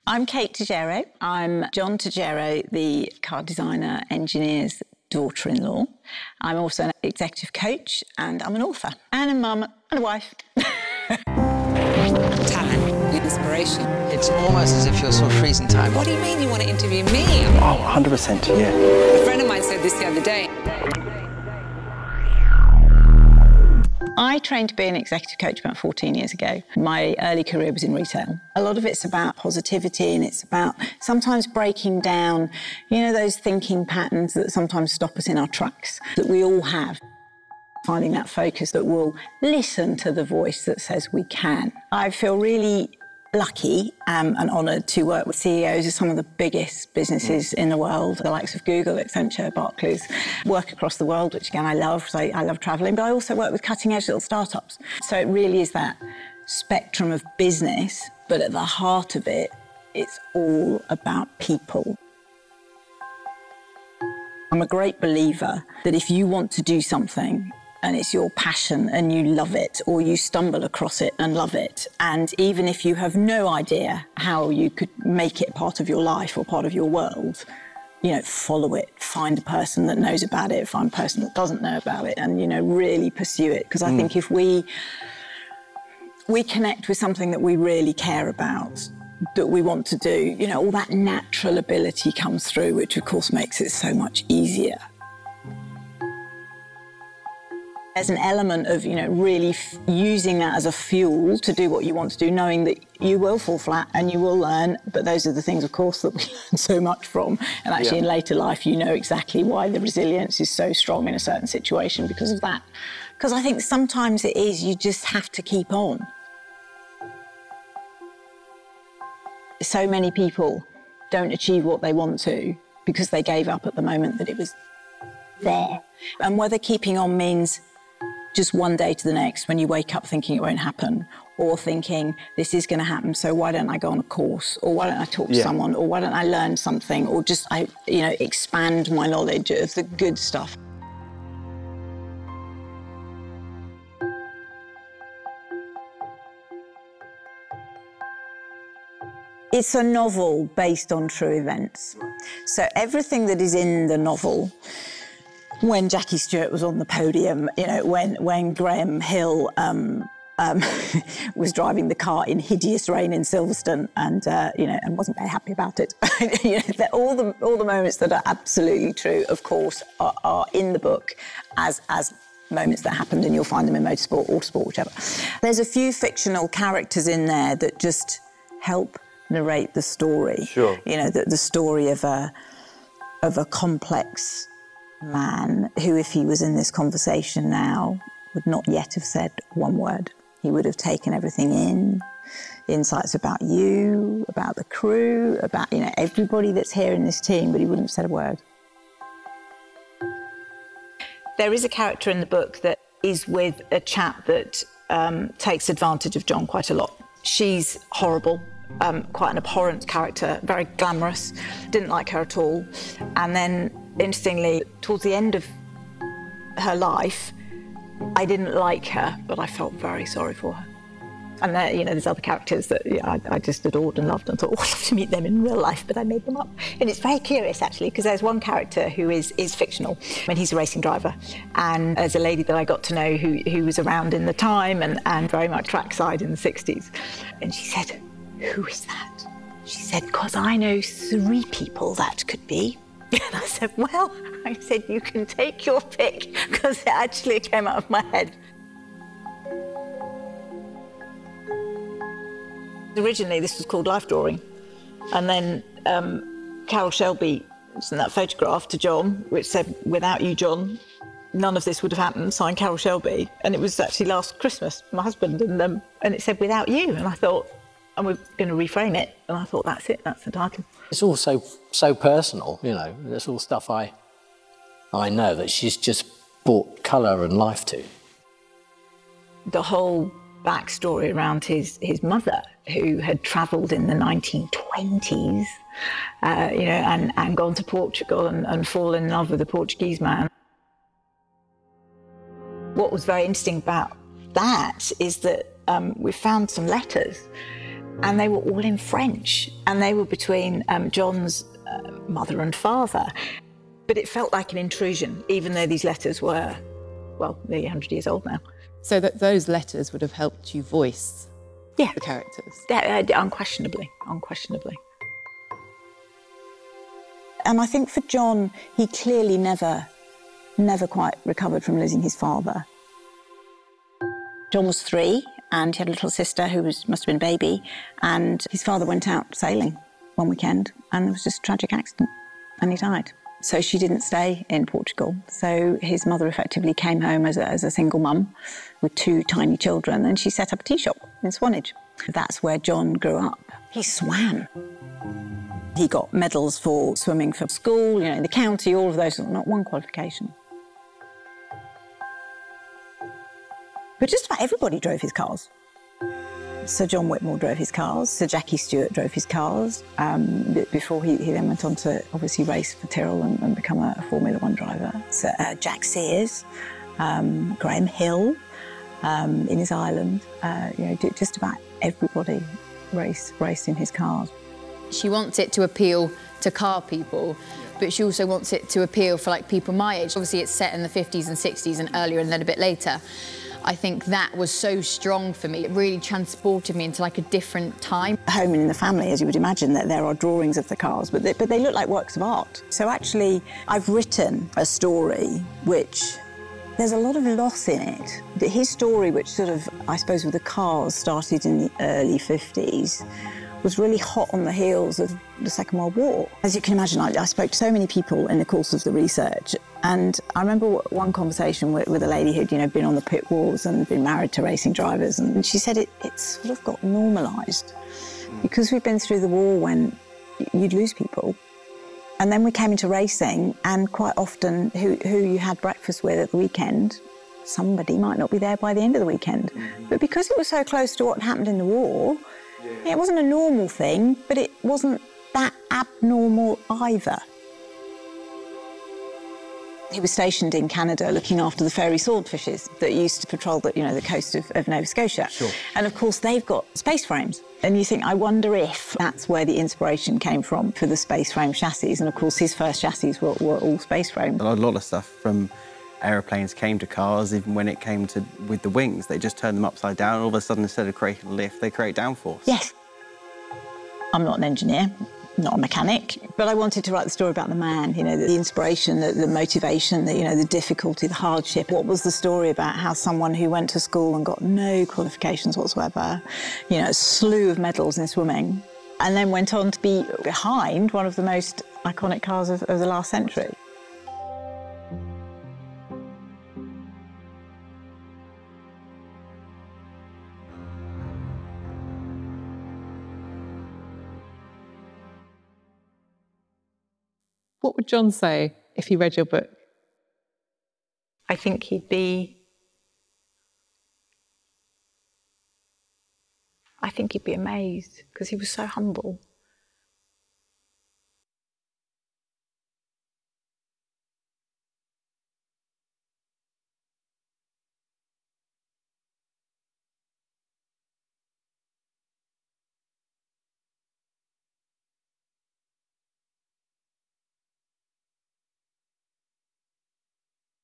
I'm Kate Tojeiro. I'm John Tojeiro, the car designer engineer's daughter-in-law. I'm also an executive coach, and I'm an author, and a mum, and a wife. Talent, inspiration. It's almost as if you're sort of freezing time. What do you mean you want to interview me? Oh, 100%, yeah. A friend of mine said this the other day. I trained to be an executive coach about 14 years ago. My early career was in retail. A lot of it's about positivity, and it's about sometimes breaking down, you know, those thinking patterns that sometimes stop us in our tracks, that we all have. Finding that focus that will listen to the voice that says we can. I feel really lucky and honoured to work with CEOs of some of the biggest businesses in the world, the likes of Google, Accenture, Barclays. Work across the world, which again I love, so I love travelling, but I also work with cutting-edge little startups. So it really is that spectrum of business, but at the heart of it, it's all about people. I'm a great believer that if you want to do something, and it's your passion and you love it, or you stumble across it and love it, and even if you have no idea how you could make it part of your life or part of your world, you know, follow it, find a person that knows about it, find a person that doesn't know about it, and, you know, really pursue it. Because I think if we connect with something that we really care about, that we want to do, you know, all that natural ability comes through, which of course makes it so much easier. There's an element of, you know, really using that as a fuel to do what you want to do, knowing that you will fall flat and you will learn, but those are the things, of course, that we learn so much from. And actually in later life, you know exactly why the resilience is so strong in a certain situation because of that. Because I think sometimes it is, you just have to keep on. So many people don't achieve what they want to because they gave up at the moment that it was there. And whether keeping on means just one day to the next when you wake up thinking it won't happen, or thinking this is going to happen, so why don't I go on a course, or why don't I talk to someone, or why don't I learn something, or just expand my knowledge of the good stuff. It's a novel based on true events. So everything that is in the novel, when Jackie Stewart was on the podium, you know, when Graham Hill was driving the car in hideous rain in Silverstone and and wasn't very happy about it. You know, all the moments that are absolutely true, of course, are in the book as moments that happened, and you'll find them in motorsport, autosport, whichever. There's a few fictional characters in there that just help narrate the story. Sure. You know, the story of a complex man who, if he was in this conversation now, would not yet have said one word. He would have taken everything in, insights about you, about the crew, about, you know, everybody that's here in this team, but he wouldn't have said a word. There is a character in the book that is with a chap that takes advantage of John quite a lot. She's horrible. Quite an abhorrent character, very glamorous, didn't like her at all. And then, interestingly, towards the end of her life, I didn't like her, but I felt very sorry for her. And there, you know, there's other characters that I just adored and loved and thought, oh, I'd love to meet them in real life, but I made them up. And it's very curious, actually, because there's one character who is fictional, and he's a racing driver. And there's a lady that I got to know who was around in the time and very much trackside in the 60s. And she said, who is that? She said, because I know 3 people that could be. And I said, well, I said, you can take your pick, because it actually came out of my head. Originally, this was called Life Drawing. And then Carol Shelby sent that photograph to John, which said, without you, John, none of this would have happened, signed Carol Shelby. And it was actually last Christmas, my husband, and it said, without you. And I thought, and we're going to reframe it. And I thought, that's it, that's the title. It's all so personal, you know. It's all stuff I know that she's just brought colour and life to. The whole backstory around his mother, who had travelled in the 1920s, and gone to Portugal and fallen in love with a Portuguese man. What was very interesting about that is that we found some letters And they were all in French, and they were between John's mother and father. But it felt like an intrusion, even though these letters were, well, nearly 100 years old now. So that those letters would have helped you voice the characters? Yeah, unquestionably. And I think for John, he clearly never quite recovered from losing his father. John was 3, and he had a little sister who must have been a baby, and his father went out sailing one weekend, and it was just a tragic accident, and he died. So she didn't stay in Portugal. So his mother effectively came home as a single mum with 2 tiny children, and she set up a tea shop in Swanage. That's where John grew up. He swam. He got medals for swimming for school, in the county, all of those, not one qualification. But just about everybody drove his cars. Sir John Whitmore drove his cars, Sir Jackie Stewart drove his cars, before he then went on to obviously race for Tyrrell and become a Formula 1 driver. Sir Jack Sears, Graham Hill in his island, just about everybody raced in his cars. She wants it to appeal to car people, but she also wants it to appeal for people my age. Obviously it's set in the 50s and 60s and earlier and then a bit later. I think that was so strong for me. It really transported me into a different time. Home and in the family, as you would imagine, that there are drawings of the cars, but they look like works of art. So actually, I've written a story which there's a lot of loss in it. His story, which sort of, I suppose, with the cars started in the early 50s, was really hot on the heels of the Second World War. As you can imagine, I spoke to so many people in the course of the research, and I remember one conversation with a lady who'd been on the pit walls and been married to racing drivers, and she said it sort of got normalised because we'd been through the war when you'd lose people, and then we came into racing, and quite often who you had breakfast with at the weekend, somebody might not be there by the end of the weekend. But because it was so close to what happened in the war, it wasn't a normal thing, but it wasn't that abnormal either. He was stationed in Canada looking after the fairy swordfishes that used to patrol the coast of Nova Scotia. Sure. And of course they've got space frames. And you think, I wonder if that's where the inspiration came from for the space frame chassis. And of course his first chassis were all space framed. A lot of stuff from aeroplanes came to cars, even when it came to with the wings. They just turned them upside down. All of a sudden, instead of creating lift, they create downforce. Yes. I'm not an engineer, not a mechanic, but I wanted to write the story about the man, the inspiration, the motivation, the difficulty, the hardship. What was the story about how someone who went to school and got no qualifications whatsoever, a slew of medals in swimming, and then went on to be behind one of the most iconic cars of the last century. What would John say if he read your book? I think he'd be amazed, because he was so humble.